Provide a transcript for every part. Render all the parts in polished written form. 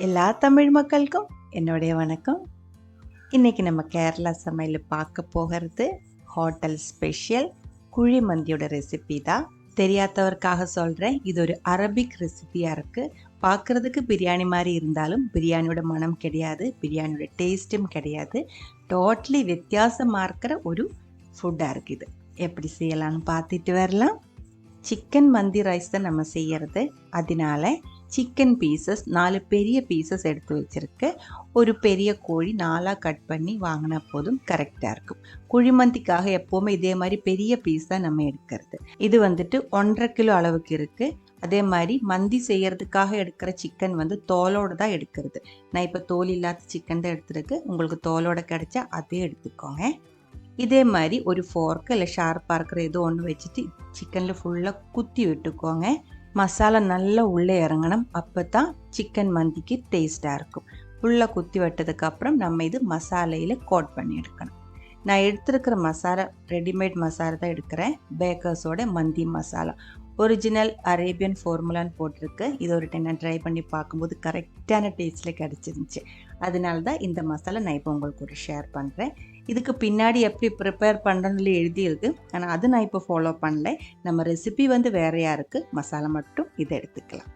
எல்லா தமிழ் மக்களுக்கும் என்னுடைய வணக்கம். இன்றைக்கி நம்ம கேரளா சமையல் பார்க்க போகிறது ஹோட்டல் ஸ்பெஷல் குழி மந்தியோட ரெசிபி தான். தெரியாதவருக்காக சொல்கிறேன், இது ஒரு அரபிக் ரெசிபியாக இருக்குது. பார்க்குறதுக்கு பிரியாணி மாதிரி இருந்தாலும் பிரியாணியோட மனம் கிடையாது, பிரியாணியோட டேஸ்ட்டும் கிடையாது. டோட்டலி வித்தியாசமாக இருக்கிற ஒரு ஃபுட்டாக இருக்குது. எப்படி செய்யலாம்னு பார்த்துட்டு வரலாம். சிக்கன் மந்தி ரைஸ் தான் நம்ம செய்கிறது. அதனால சிக்கன் பீசஸ் 4 பெரிய பீசஸ் எடுத்து வச்சுருக்கு. ஒரு பெரிய கோழி 4ஆக கட் பண்ணி வாங்கினா போதும், கரெக்டாக இருக்கும். குழிமந்திக்காக எப்போவுமே இதே மாதிரி பெரிய பீஸ் தான் நம்ம எடுக்கிறது. இது வந்துட்டு 1.5 கிலோ அளவுக்கு இருக்குது. அதே மாதிரி மந்தி செய்கிறதுக்காக எடுக்கிற சிக்கன் வந்து தோலோடு தான் எடுக்கிறது. நான் இப்போ தோல் இல்லாத சிக்கன் தான் எடுத்துருக்கு. உங்களுக்கு தோலோடு கிடைச்சா அதே எடுத்துக்கோங்க. இதே மாதிரி ஒரு ஃபோர்க்கு இல்லை ஷார்ப்பாக இருக்கிற ஏதோ ஒன்று வச்சுட்டு சிக்கனில் ஃபுல்லாக குத்தி விட்டுக்கோங்க. மசாலா நல்லா உள்ளே இறங்கணும், அப்போ தான் சிக்கன் மந்திக்கு டேஸ்ட்டாக இருக்கும். ஃபுல்லாக குத்தி விட்டதுக்கப்புறம் நம்ம இது மசாலையில் கோட் பண்ணி எடுக்கணும். நான் எடுத்துருக்கிற மசாலா ரெடிமேட் மசாலா தான் எடுக்கிறேன். பேக்கர்ஸோட மந்தி மசாலா ஒரிஜினல் அரேபியன் ஃபார்முலான்னு போட்டிருக்கு. இது ஒரு டைம் நான் ட்ரை பண்ணி பார்க்கும்போது கரெக்டான டேஸ்ட்டில் கிடச்சிருந்துச்சு. அதனால தான் இந்த மசாலா நான் இப்போ உங்களுக்கு ஒரு ஷேர் பண்ணுறேன். இதுக்கு பின்னாடி எப்படி ப்ரிப்பேர் பண்ணுறதுல எழுதியிருக்கு, ஆனால் அது நான் இப்போ ஃபாலோ பண்ணல. நம்ம ரெசிபி வந்து வேறையாக இருக்குது. மசாலா மட்டும் இதை எடுத்துக்கலாம்.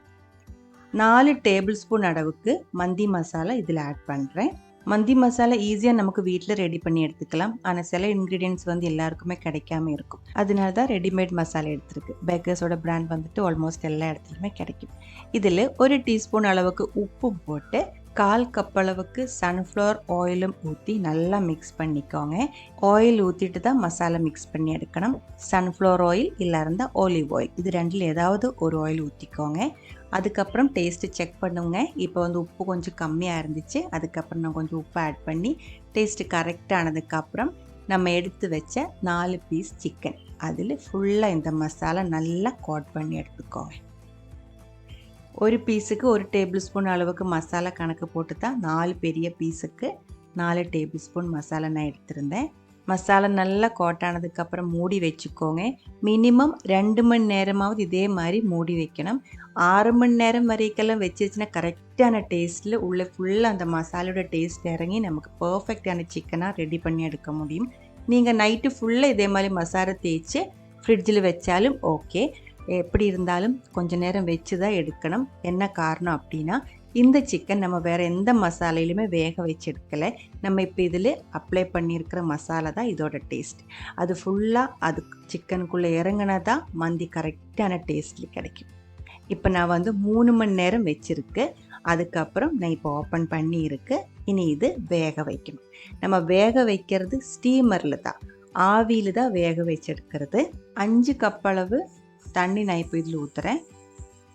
4 டேபிள் ஸ்பூன் அளவுக்கு மந்தி மசாலா இதில் ஆட் பண்ணுறேன். மந்தி மசாலா ஈஸியாக நமக்கு வீட்டில் ரெடி பண்ணி எடுத்துக்கலாம். ஆனால் சில இன்க்ரீடியன்ட்ஸ் வந்து எல்லாருக்குமே கிடைக்காம இருக்கும். அதனால தான் ரெடிமேட் மசாலா எடுத்துருக்கு. பேக்கர்ஸோட பிராண்ட் வந்துட்டு ஆல்மோஸ்ட் எல்லா இடத்துலையுமே கிடைக்கும். இதில் 1 டீஸ்பூன் அளவுக்கு உப்பு போட்டு 1/4 கப் அளவுக்கு சன்ஃப்ளவர் ஆயிலும் ஊற்றி நல்லா மிக்ஸ் பண்ணிக்கோங்க. ஆயில் ஊற்றிட்டு தான் மசாலா மிக்ஸ் பண்ணி எடுக்கணும். சன்ஃப்ளவர் ஆயில் இல்லை இருந்தால் ஆலிவ் ஆயில், இது ரெண்டில் ஏதாவது ஒரு ஆயில் ஊற்றிக்கோங்க. அதுக்கப்புறம் டேஸ்ட்டு செக் பண்ணுங்க. இப்போ வந்து உப்பு கொஞ்சம் கம்மியாக இருந்துச்சு. அதுக்கப்புறம் நான் கொஞ்சம் உப்பு ஆட் பண்ணி டேஸ்ட்டு கரெக்டானதுக்கப்புறம் நம்ம எடுத்து வச்ச 4 பீஸ் சிக்கன் அதில் ஃபுல்லாக இந்த மசாலா நல்லா கோட் பண்ணி எடுத்துக்கோங்க. ஒரு பீஸுக்கு 1 டேபிள் ஸ்பூன் அளவுக்கு மசாலா கணக்கு போட்டு தான் 4 பெரிய பீஸுக்கு 4 டேபிள் ஸ்பூன் மசாலா நான் எடுத்திருந்தேன். மசாலா நல்லா கோட்டானதுக்கப்புறம் மூடி வச்சுக்கோங்க. மினிமம் 2 மணி நேரமாவது இதே மாதிரி மூடி வைக்கணும். 6 மணி நேரம் வரைக்கெல்லாம் வச்சிருச்சுன்னா கரெக்டான டேஸ்ட்டில் உள்ளே ஃபுல்லாக அந்த மசாலோட டேஸ்ட் இறங்கி நமக்கு பர்ஃபெக்டான சிக்கனாக ரெடி பண்ணி எடுக்க முடியும். நீங்கள் நைட்டு ஃபுல்லாக இதே மாதிரி மசாலா தேய்ச்சி ஃப்ரிட்ஜில் வச்சாலும் ஓகே. எப்படி இருந்தாலும் கொஞ்சம் நேரம் வச்சு தான் எடுக்கணும். என்ன காரணம் அப்படின்னா, இந்த சிக்கன் நம்ம வேறு எந்த மசாலையிலுமே வேக வச்சு எடுக்கலை. நம்ம இப்போ இதில் அப்ளை பண்ணியிருக்கிற மசாலா தான் இதோட டேஸ்ட். அது ஃபுல்லாக அது சிக்கனுக்குள்ளே இறங்கினா தான் மந்தி கரெக்டான டேஸ்ட்டில் கிடைக்கும். இப்போ நான் வந்து 3 மணி நேரம் வச்சுருக்கு. அதுக்கப்புறம் நான் இப்போ ஓப்பன் பண்ணியிருக்கு. இனி இது வேக வைக்கணும். நம்ம வேக வைக்கிறது ஸ்டீமரில் தான், ஆவியில் தான் வேக வச்சு எடுக்கிறது. 5 கப் அளவு தண்ணி நான் இப்போ இதில் ஊற்றுறேன்.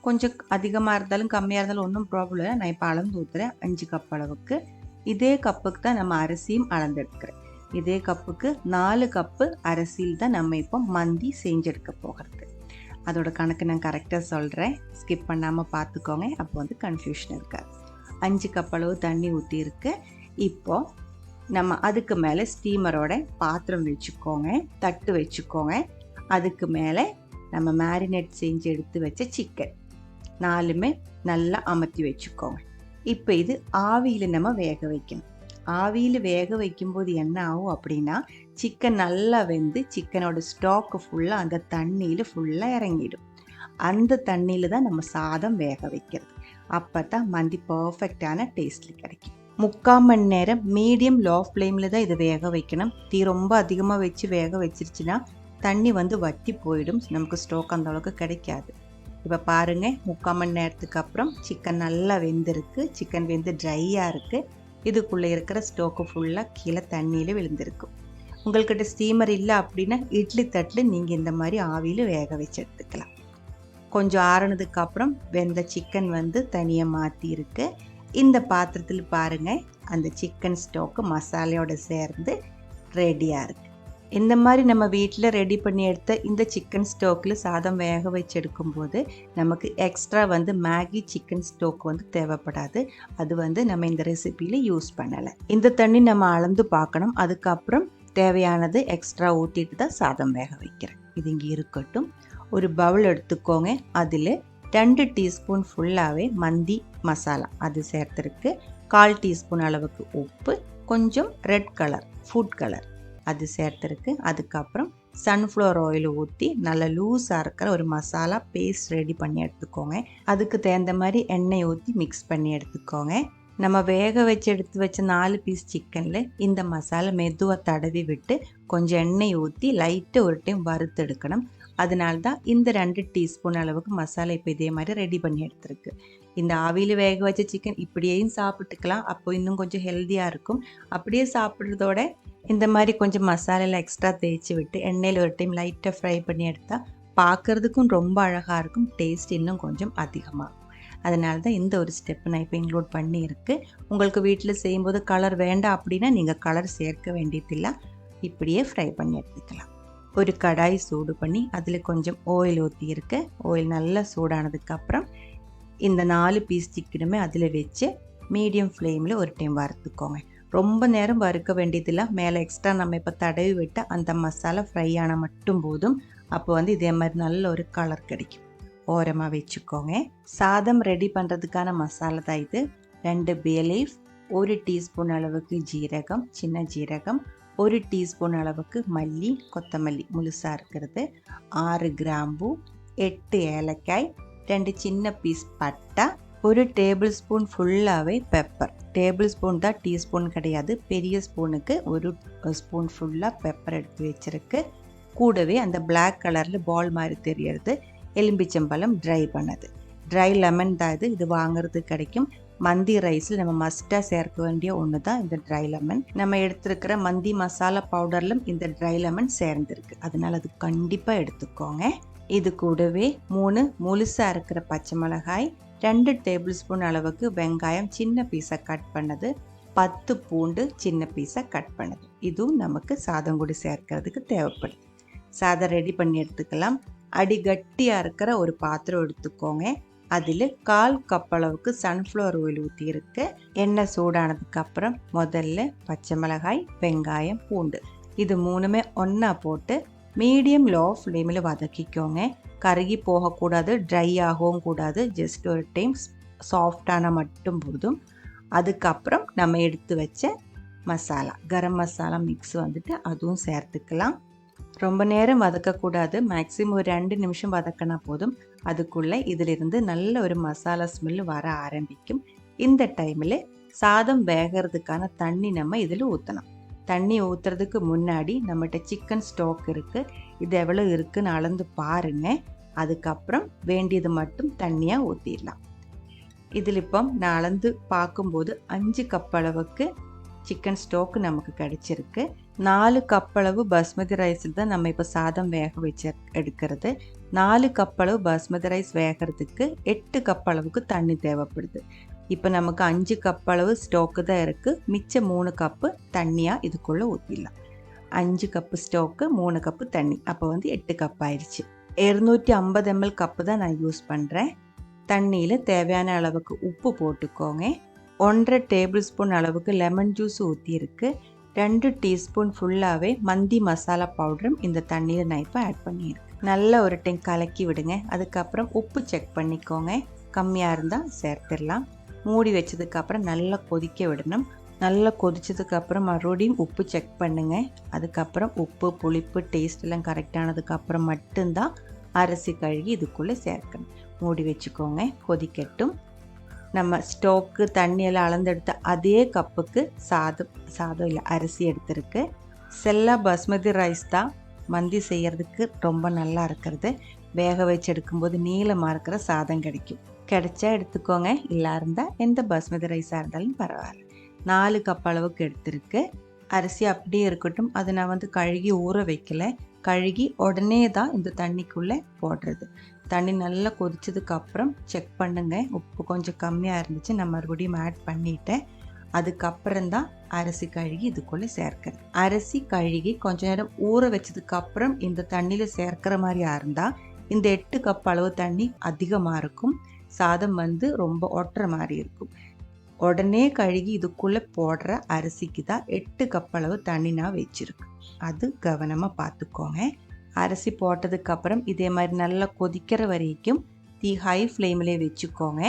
கொஞ்சம் அதிகமாக இருந்தாலும் கம்மியாக இருந்தாலும் ஒன்றும் ப்ராப்ளம் இல்லை. நான் இப்போ அளந்து ஊற்றுறேன் 5 கப் அளவுக்கு. இதே கப்புக்கு தான் நம்ம அரிசியும் அளந்தெடுக்கிறேன். இதே கப்புக்கு 4 கப்பு அரிசியில் தான் நம்ம இப்போ மந்தி செஞ்செடுக்க போகிறது. அதோட கணக்கு நான் கரெக்டாக சொல்கிறேன், ஸ்கிப் பண்ணாமல் பார்த்துக்கோங்க. அப்போ வந்து கன்ஃபியூஷன் இருக்காது. 5 கப் அளவு தண்ணி ஊற்றிருக்கு. இப்போது நம்ம அதுக்கு மேலே ஸ்டீமரோட பாத்திரம் வச்சுக்கோங்க, தட்டு வச்சுக்கோங்க. அதுக்கு மேலே நம்ம மேரினேட் செஞ்சு எடுத்து வச்ச சிக்கன் 4மே நல்லா அமர்த்தி வச்சுக்கோங்க. இப்போ இது ஆவியில் நம்ம வேக வைக்கணும். ஆவியில் வேக வைக்கும்போது என்ன ஆகும் அப்படின்னா, சிக்கன் நல்லா வெந்து சிக்கனோட ஸ்டாக்கு ஃபுல்லாக அந்த தண்ணியில் ஃபுல்லாக இறங்கிடும். அந்த தண்ணியில் தான் நம்ம சாதம் வேக வைக்கிறது. அப்போ தான் மந்தி பர்ஃபெக்டான டேஸ்ட்டில் கிடைக்கும். 3/4 மணி நேரம் மீடியம் லோ ஃப்ளேமில் தான் இதை வேக வைக்கணும். தீ ரொம்ப அதிகமாக வச்சு வேக வச்சிருச்சுன்னா தண்ணி வந்து வற்றி போயிடும், நமக்கு ஸ்டோக் அந்த அளவுக்கு கிடைக்காது. இப்போ பாருங்கள், 3/4 மணி நேரத்துக்கு அப்புறம் சிக்கன் நல்லா வெந்திருக்கு. சிக்கன் வெந்து ட்ரையாக இருக்குது. இதுக்குள்ளே இருக்கிற ஸ்டோக்கு ஃபுல்லாக கீழே தண்ணியில் விழுந்திருக்கும். உங்கள்கிட்ட ஸ்டீமர் இல்லை அப்படின்னா இட்லி தட்டில் நீங்கள் இந்த மாதிரி ஆவியில் வேக வச்சு எடுத்துக்கலாம். கொஞ்சம் ஆறுனதுக்கப்புறம் வெந்த சிக்கன் வந்து தனியாக மாற்றிருக்கு. இந்த பாத்திரத்தில் பாருங்கள், அந்த சிக்கன் ஸ்டோக்கு மசாலையோடு சேர்ந்து ரெடியாக இருக்குது. இந்த மாதிரி நம்ம வீட்டில் ரெடி பண்ணி எடுத்த இந்த சிக்கன் ஸ்டோக்கில் சாதம் வேக வச்சு எடுக்கும்போது நமக்கு எக்ஸ்ட்ரா வந்து மேகி சிக்கன் ஸ்டோக் வந்து தேவைப்படாது. அது வந்து நம்ம இந்த ரெசிபியில் யூஸ் பண்ணலை. இந்த தண்ணி நம்ம அளந்து பார்க்கணும். அதுக்கப்புறம் தேவையானது எக்ஸ்ட்ரா ஊற்றிட்டு தான் சாதம் வேக வைக்கிறேன். இது இங்கே இருக்கட்டும். ஒரு பவுல் எடுத்துக்கோங்க. அதில் 2 டீஸ்பூன் ஃபுல்லாகவே மந்தி மசாலா அது சேர்த்துருக்கு. 1/4 டீஸ்பூன் அளவுக்கு உப்பு, கொஞ்சம் ரெட் கலர் ஃபுட் கலர் அது சேர்த்துருக்கு. அதுக்கப்புறம் சன்ஃப்ளவர் ஆயில் ஊற்றி நல்லா லூஸாக இருக்கிற ஒரு மசாலா பேஸ்ட் ரெடி பண்ணி எடுத்துக்கோங்க. அதுக்கு தகுந்த மாதிரி எண்ணெய் ஊற்றி மிக்ஸ் பண்ணி எடுத்துக்கோங்க. நம்ம வேக வச்சு எடுத்து வச்ச 4 பீஸ் சிக்கனில் இந்த மசாலா மெதுவாக தடவி விட்டு கொஞ்சம் எண்ணெய் ஊற்றி லைட்டாக ஒரு டைம் வறுத்து எடுக்கணும். அதனால தான் இந்த 2 டீஸ்பூன் அளவுக்கு மசாலா இப்போ இதே மாதிரி ரெடி பண்ணி எடுத்துருக்கு. இந்த ஆவியில் வேக வச்ச சிக்கன் இப்படியேயும் சாப்பிட்டுக்கலாம். அப்போ இன்னும் கொஞ்சம் ஹெல்த்தியாக இருக்கும். அப்படியே சாப்பிட்றதோட இந்த மாதிரி கொஞ்சம் மசாலாவில் எக்ஸ்ட்ரா தேய்ச்சி விட்டு எண்ணெயில் ஒரு டைம் லைட்டாக ஃப்ரை பண்ணி எடுத்தால் பார்க்குறதுக்கும் ரொம்ப அழகாக இருக்கும். டேஸ்ட் இன்னும் கொஞ்சம் அதிகமாகும். அதனால தான் இந்த ஒரு ஸ்டெப் நான் இப்போ இன்க்ளூட் பண்ணியிருக்கு. உங்களுக்கு வீட்டில் செய்யும்போது கலர் வேண்டாம் அப்படின்னா நீங்கள் கலர் சேர்க்க வேண்டியதில்லை. இப்படியே ஃப்ரை பண்ணி எடுத்துக்கலாம். ஒரு கடாய் சூடு பண்ணி அதில் கொஞ்சம் ஆயில் ஊற்றியிருக்கு. ஆயில் நல்லா சூடானதுக்கப்புறம் இந்த 4 பீஸ் சிக்கனுமே அதில் வச்சு மீடியம் ஃப்ளேமில் ஒரு டைம் வறுத்துக்கோங்க. ரொம்ப நேரம் வறுக்க வேண்டியதில்லை. மேலே எக்ஸ்ட்ரா நம்ம இப்போ தடவி விட்டு அந்த மசாலா ஃப்ரை ஆனால் மட்டும் போதும். அப்போ இதே மாதிரி நல்ல ஒரு கலர் கிடைக்கும். ஓரமாக வச்சுக்கோங்க. சாதம் ரெடி பண்ணுறதுக்கான மசாலா தான் இது. 2 பே லீஃப், 1 டீஸ்பூன் அளவுக்கு ஜீரகம், சின்ன ஜீரகம், 1 டீஸ்பூன் அளவுக்கு மல்லி, கொத்தமல்லி முழுசாக இருக்கிறது, 6 கிராம்பு, 8 ஏலக்காய், 2 சின்ன பீஸ் பட்டை, 1 டேபிள் ஸ்பூன் ஃபுல்லாகவே பெப்பர். டேபிள் ஸ்பூன் தான், டீஸ்பூன் கிடையாது. பெரிய ஸ்பூனுக்கு 1 ஸ்பூன் ஃபுல்லாக பெப்பர் எடுத்து வச்சுருக்கு. கூடவே அந்த பிளாக் கலரில் பால் மாதிரி தெரியறது எலும்பிச்சம்பழம் ட்ரை பண்ணது. ட்ரை லெமன் தான் இது. இது வாங்குறது கிடைக்கும். மந்தி ரைஸில் நம்ம மஸ்ட்டாக சேர்க்க வேண்டிய ஒன்று தான் இந்த ட்ரை லெமன். நம்ம எடுத்துருக்கிற மந்தி மசாலா பவுடர்லும் இந்த ட்ரை லெமன் சேர்ந்துருக்கு. அதனால் அது கண்டிப்பாக எடுத்துக்கோங்க. இது கூடவே 3 முழுசாக இருக்கிற பச்சை மிளகாய், 2 டேபிள் ஸ்பூன் அளவுக்கு வெங்காயம் சின்ன பீஸை கட் பண்ணது, 10 பூண்டு சின்ன பீஸை கட் பண்ணது. இதுவும் நமக்கு சாதம் கூட சேர்க்கறதுக்கு தேவைப்படுது. சாதம் ரெடி பண்ணி எடுத்துக்கலாம். அடி கட்டியாக இருக்கிற ஒரு பாத்திரம் எடுத்துக்கோங்க. அதில் 1/4 கப் அளவுக்கு சன்ஃப்ளவர் ஆயில் ஊற்றி இருக்கு. எண்ணெய் சூடானதுக்கப்புறம் முதல்ல பச்சை மிளகாய், வெங்காயம், பூண்டு இது 3மே ஒன்றா போட்டு மீடியம் லோ ஃப்ளேமில் வதக்கிக்கோங்க. கருகி போகக்கூடாது, ட்ரை ஆகவும் கூடாது. ஜஸ்ட் ஒரு டைம் சாஃப்டான மட்டும் போதும். அதுக்கப்புறம் நம்ம எடுத்து வச்ச மசாலா, கரம் மசாலா மிக்ஸ் அதுவும் சேர்த்துக்கலாம். ரொம்ப நேரம் வதக்கக்கூடாது. மேக்ஸிமம் ஒரு 2 நிமிஷம் வதக்கினா போதும். அதுக்குள்ளே இதிலிருந்து நல்ல ஒரு மசாலா ஸ்மெல் வர ஆரம்பிக்கும். இந்த டைமில் சாதம் வேகிறதுக்கான தண்ணி நம்ம இதில் ஊற்றணும். தண்ணி ஊற்றுறதுக்கு முன்னாடி நம்மகிட்ட சிக்கன் ஸ்டாக் இருக்குது. இது எவ்வளோ இருக்குன்னு அளந்து பாருங்கள். அதுக்கப்புறம் வேண்டியது மட்டும் தண்ணியாக ஊற்றிடலாம். இதில் இப்போ நான் அளந்து பார்க்கும்போது 5 கப் அளவுக்கு சிக்கன் ஸ்டாக் நமக்கு கிடைச்சிருக்கு. 4 கப் அளவு பாஸ்மதி ரைஸில் தான் நம்ம இப்போ சாதம் வேக வச்சு எடுக்கிறது. 4 கப் அளவு பாஸ்மதி ரைஸ் வேகிறதுக்கு 8 கப் அளவுக்கு தண்ணி தேவைப்படுது. இப்போ நமக்கு 5 கப் அளவு ஸ்டாக்கு தான் இருக்குது. மிச்சம் 3 கப்பு தண்ணியாக இதுக்குள்ளே ஊற்றிடலாம். 5 கப்பு ஸ்டாக்கு, 3 கப்பு தண்ணி, அப்போ 8 கப் ஆயிடுச்சு. 250 ml கப்பு தான் நான் யூஸ் பண்ணுறேன். தண்ணியில் தேவையான அளவுக்கு உப்பு போட்டுக்கோங்க. 1.5 டேபிள் ஸ்பூன் அளவுக்கு லெமன் ஜூஸ் ஊற்றிருக்கு. 2 டீஸ்பூன் ஃபுல்லாகவே மந்தி மசாலா பவுடரும் இந்த தண்ணியில் நான் இப்போ ஆட் பண்ணியிருக்கேன். நல்லா ஒரு டைம் கலக்கி விடுங்க. அதுக்கப்புறம் உப்பு செக் பண்ணிக்கோங்க. கம்மியாக இருந்தால் சேர்த்துடலாம். மூடி வச்சதுக்கப்புறம் நல்லா கொதிக்க விடணும். நல்லா கொதிச்சதுக்கப்புறம் மறுபடியும் உப்பு செக் பண்ணுங்கள். அதுக்கப்புறம் உப்பு, புளிப்பு, டேஸ்ட் எல்லாம் கரெக்டானதுக்கப்புறம் மட்டும்தான் அரிசி கழுகி இதுக்குள்ளே சேர்க்கணும். மூடி வச்சுக்கோங்க, கொதிக்கட்டும். நம்ம ஸ்டோக்கு தண்ணியெல்லாம் அளந்தெடுத்த அதே கப்புக்கு சாதம் இல்லை அரிசி எடுத்துருக்கு. செல்லா பாஸ்மதி ரைஸ் தான் மந்தி செய்கிறதுக்கு ரொம்ப நல்லா இருக்கிறது. வேக வச்சு எடுக்கும்போது நீளமாக இருக்கிற சாதம் கிடைச்சா எடுத்துக்கோங்க. இல்லை இருந்தால் எந்த பாஸ்மதி ரைஸாக இருந்தாலும் பரவாயில்ல. 4 கப் அளவுக்கு எடுத்துருக்கு. அரிசி அப்படியே இருக்கட்டும். அதை நான் கழுகி ஊற வைக்கல. கழுகி உடனே தான் இந்த தண்ணிக்குள்ளே போடுறது. தண்ணி நல்லா கொதிச்சதுக்கப்புறம் செக் பண்ணுங்கள். உப்பு கொஞ்சம் கம்மியாக இருந்துச்சு, நான் மறுபடியும் ஆட் பண்ணிவிட்டேன். அதுக்கப்புறம் தான் அரிசி கழுகி இதுக்குள்ளே சேர்க்கிறது. அரிசி கழுகி கொஞ்ச நேரம் ஊற வச்சதுக்கப்புறம் இந்த தண்ணியில் சேர்க்கிற மாதிரியா இருந்தால் இந்த 8 கப் அளவு தண்ணி அதிகமாக இருக்கும். சாதம் ரொம்ப ஒட்டுற மாதிரி இருக்கும். உடனே கழுகி இதுக்குள்ளே போடுற அரிசிக்கு தான் 8 கப் அளவு தண்ணி நான் வச்சுருக்கேன். அது கவனமாக பார்த்துக்கோங்க. அரிசி போட்டதுக்கப்புறம் இதே மாதிரி நல்லா கொதிக்கிற வரைக்கும் தீ ஹை ஃப்ளேம்லேயே வச்சுக்கோங்க.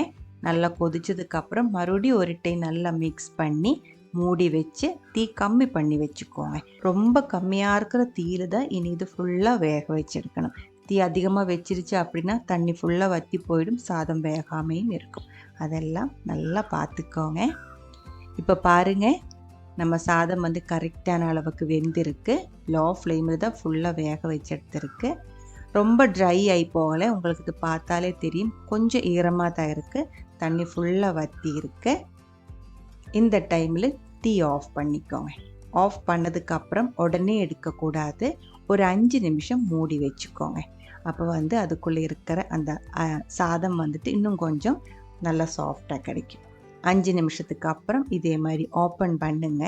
நல்லா கொதிச்சதுக்கப்புறம் மறுபடியும் ஒரு டைம் நல்லா மிக்ஸ் பண்ணி மூடி வச்சு தீ கம்மி பண்ணி வச்சுக்கோங்க. ரொம்ப கம்மியாக இருக்கிற தீயில் தான் இனி இது ஃபுல்லாக வேக வச்செடுக்கணும். தீ அதிகமாக வச்சிருச்சு அப்படின்னா தண்ணி ஃபுல்லாக வற்றி போயிடும், சாதம் வேகாமையும் இருக்கும். அதெல்லாம் நல்லா பார்த்துக்கோங்க. இப்போ பாருங்கள், நம்ம சாதம் வந்து கரெக்டான அளவுக்கு வெந்திருக்கு. லோ ஃப்ளேமில் தான் ஃபுல்லாக வேக வச்சு எடுத்துருக்கு. ரொம்ப ட்ரை ஆகி போகலை, உங்களுக்கு இது பார்த்தாலே தெரியும். கொஞ்சம் ஈரமாக தான் இருக்குது, தண்ணி ஃபுல்லாக வற்றி இருக்கு. இந்த டைமில் தீ ஆஃப் பண்ணிக்கோங்க. ஆஃப் பண்ணதுக்கப்புறம் உடனே எடுக்கக்கூடாது. ஒரு 5 நிமிஷம் மூடி வச்சுக்கோங்க. அப்போ வந்து அதுக்குள்ளே இருக்கிற அந்த சாதம் வந்துட்டு இன்னும் கொஞ்சம் நல்லா சாஃப்டாக கிடைக்கும். 5 நிமிஷத்துக்கு அப்புறம் இதே மாதிரி ஓப்பன் பண்ணுங்க.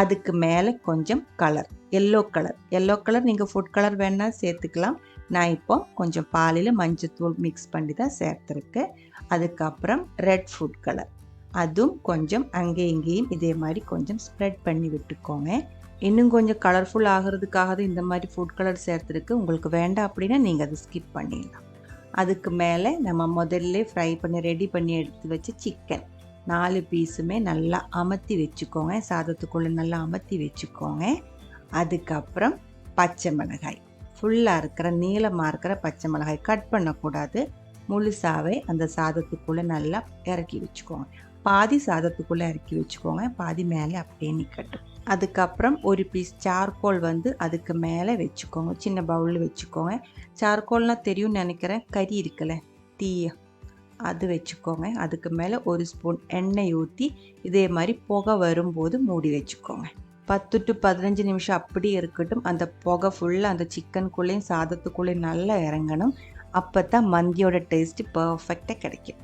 அதுக்கு மேலே கொஞ்சம் கலர், எல்லோ கலர் நீங்கள் ஃபுட் கலர் வேணால் சேர்த்துக்கலாம். நான் இப்போ கொஞ்சம் பாலில் மஞ்சத்தூள் மிக்ஸ் பண்ணி தான் சேர்த்துருக்கேன். அதுக்கப்புறம் ரெட் ஃபுட் கலர், அதுவும் கொஞ்சம் அங்கே இங்கேயும் இதே மாதிரி கொஞ்சம் ஸ்ப்ரெட் பண்ணி விட்டுக்கோங்க. இன்னும் கொஞ்சம் கலர்ஃபுல் ஆகிறதுக்காக தான் இந்த மாதிரி ஃபுட் கலர் சேர்த்துருக்கு. உங்களுக்கு வேண்டாம் அப்படின்னா நீங்கள் அதை ஸ்கிப் பண்ணிடலாம். அதுக்கு மேலே நம்ம முதல்ல ஃப்ரை பண்ணி ரெடி பண்ணி எடுத்து வச்சு சிக்கன் 4 பீஸுமே நல்லா அமர்த்தி வச்சுக்கோங்க. சாதத்துக்குள்ளே நல்லா அமர்த்தி வச்சுக்கோங்க. அதுக்கப்புறம் பச்சை மிளகாய், ஃபுல்லாக இருக்கிற நீளமாக இருக்கிற பச்சை மிளகாய் கட் பண்ணக்கூடாது, முழுசாகவே அந்த சாதத்துக்குள்ளே நல்லா இறக்கி வச்சுக்கோங்க. பாதி சாதத்துக்குள்ளே இறக்கி வச்சுக்கோங்க, பாதி மேலே அப்படியே நிற்கட்டும். அதுக்கப்புறம் ஒரு பீஸ் சார்கோல் வந்து அதுக்கு மேலே வச்சுக்கோங்க. சின்ன பவுலில் வச்சுக்கோங்க. சார்கோல்னால் தெரியும்னு நினைக்கிறேன், கறி இருக்குல்ல தீய, அது வச்சுக்கோங்க. அதுக்கு மேலே ஒரு ஸ்பூன் எண்ணெய் ஊற்றி இதே மாதிரி புகை வரும்போது மூடி வச்சுக்கோங்க. 10 to 15 நிமிஷம் அப்படியே இருக்கட்டும். அந்த புகை ஃபுல்லாக அந்த சிக்கனுக்குள்ளேயும் சாதத்துக்குள்ளேயும் நல்லா இறங்கணும். அப்போ தான் மந்தியோட டேஸ்ட்டு பர்ஃபெக்டாக கிடைக்கும்.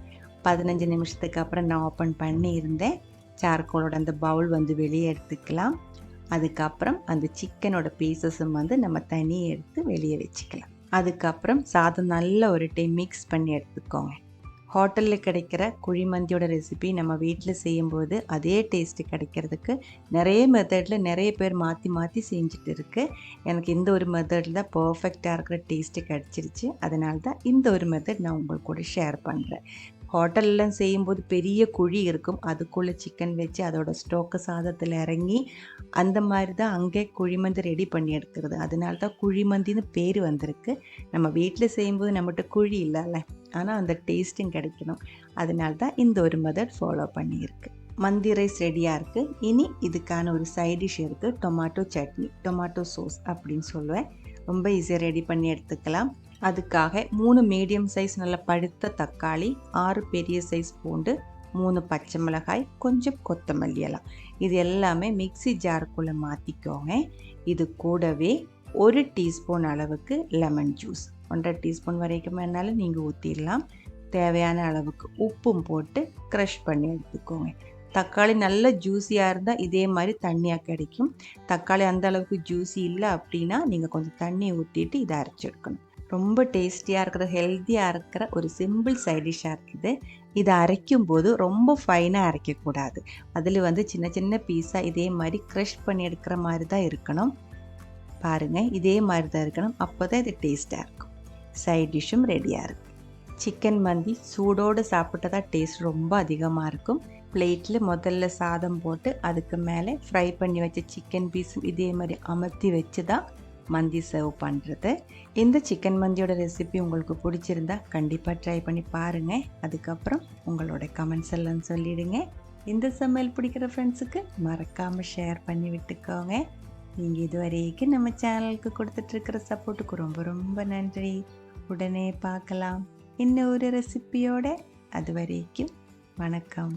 15 நிமிஷத்துக்கு அப்புறம் நான் ஓப்பன் பண்ணியிருந்தேன். சார்கோலோட அந்த பவுல் வந்து வெளியே எடுத்துக்கலாம். அதுக்கப்புறம் அந்த சிக்கனோட பீசஸும் வந்து நம்ம தனியாக எடுத்து வெளியே வச்சுக்கலாம். அதுக்கப்புறம் சாதம் நல்லா ஒரு டைம் மிக்ஸ் பண்ணி எடுத்துக்கோங்க. ஹோட்டலில் கிடைக்கிற குழிமந்தியோட ரெசிபி நம்ம வீட்டில் செய்யும்போது அதே டேஸ்ட்டு கிடைக்கிறதுக்கு நிறைய மெத்தடில் நிறைய பேர் மாற்றி மாற்றி செஞ்சுட்டு இருக்கு. எனக்கு இந்த ஒரு மெத்தடில் தான் பர்ஃபெக்டாக இருக்கிற டேஸ்ட்டு கிடச்சிருச்சு. அதனால தான் இந்த ஒரு மெத்தட் நான் உங்களுக்கு கூட ஷேர் பண்ணுறேன். ஹோட்டல்லாம் செய்யும்போது பெரிய குழி இருக்கும், அதுக்குள்ளே சிக்கன் வச்சு அதோட ஸ்டோக்கை சாதத்தில் இறங்கி அந்த மாதிரி தான் அங்கே குழிமந்தி ரெடி பண்ணி எடுக்கிறது. அதனால தான் குழிமந்தின்னு பேர் வந்திருக்கு. நம்ம வீட்டில் செய்யும்போது நம்மகிட்ட குழி இல்லைல்ல, ஆனால் அந்த டேஸ்ட்டும் கிடைக்கணும். அதனால தான் இந்த ஒரு மெத்தட் ஃபாலோ பண்ணியிருக்கு. மந்தி ரைஸ் ரெடியாக இருக்குது. இனி இதுக்கான ஒரு சைட் டிஷ் இருக்குது, டொமாட்டோ சட்னி, டொமாட்டோ சோஸ் அப்படின்னு சொல்லுவேன். ரொம்ப ஈஸியாக ரெடி பண்ணி எடுத்துக்கலாம். அதுக்காக 3 மீடியம் சைஸ் நல்ல பழுத்த தக்காளி, 6 பெரிய சைஸ் பூண்டு, 3 பச்சை மிளகாய், கொஞ்சம் கொத்தமல்லி எல்லாம், இது எல்லாமே மிக்ஸி ஜாருக்குள்ளே மாற்றிக்கோங்க. இது கூடவே 1 டீஸ்பூன் அளவுக்கு லெமன் ஜூஸ், 1.5 டீஸ்பூன் வரைக்கும் வேணாலும் நீங்கள் ஊற்றிடலாம். தேவையான அளவுக்கு உப்பும் போட்டு க்ரஷ் பண்ணி எடுத்துக்கோங்க. தக்காளி நல்ல ஜூஸியாக இருந்தால் இதே மாதிரி தண்ணியாக கிடைக்கும். தக்காளி அந்த அளவுக்கு ஜூஸி இல்லை அப்படின்னா நீங்கள் கொஞ்சம் தண்ணி ஊற்றிட்டு இதை அரைச்செடுக்கணும். ரொம்ப டேஸ்டியாக இருக்கிற, ஹெல்த்தியாக இருக்கிற ஒரு சிம்பிள் சைட் டிஷ்ஷாக இருக்குது. இதை அரைக்கும் போது ரொம்ப ஃபைனாக அரைக்கக்கூடாது. அதில் வந்து சின்ன சின்ன பீஸாக இதே மாதிரி க்ரஷ் பண்ணி எடுக்கிற மாதிரி தான் இருக்கணும். பாருங்கள், இதே மாதிரி தான் இருக்கணும். அப்போ தான் இது டேஸ்ட்டாக இருக்கும். சைட் டிஷ்ஷும் ரெடியாக இருக்குது. சிக்கன் மந்தி சூடோடு சாப்பிட்டா டேஸ்ட் ரொம்ப அதிகமாக இருக்கும். பிளேட்டில் முதல்ல சாதம் போட்டு அதுக்கு மேலே ஃப்ரை பண்ணி வச்ச சிக்கன் பீஸும் இதே மாதிரி அமர்த்தி வச்சு தான் மந்தி சர்வ் பண்ணுறது. இந்த சிக்கன் மந்தியோட ரெசிபி உங்களுக்கு பிடிச்சிருந்தா கண்டிப்பாக ட்ரை பண்ணி பாருங்கள். அதுக்கப்புறம் உங்களோட கமெண்ட்ஸ் எல்லாம் சொல்லிவிடுங்க. இந்த சமையல் பிடிக்கிற ஃப்ரெண்ட்ஸுக்கு மறக்காமல் ஷேர் பண்ணி விட்டுக்கோங்க. நீங்கள் இதுவரைக்கும் நம்ம சேனலுக்கு கொடுத்துட்ருக்கிற சப்போர்ட்டுக்கு ரொம்ப ரொம்ப நன்றி. உடனே பார்க்கலாம் இன்னும் ஒரு ரெசிபியோட. அது வரைக்கும் வணக்கம்.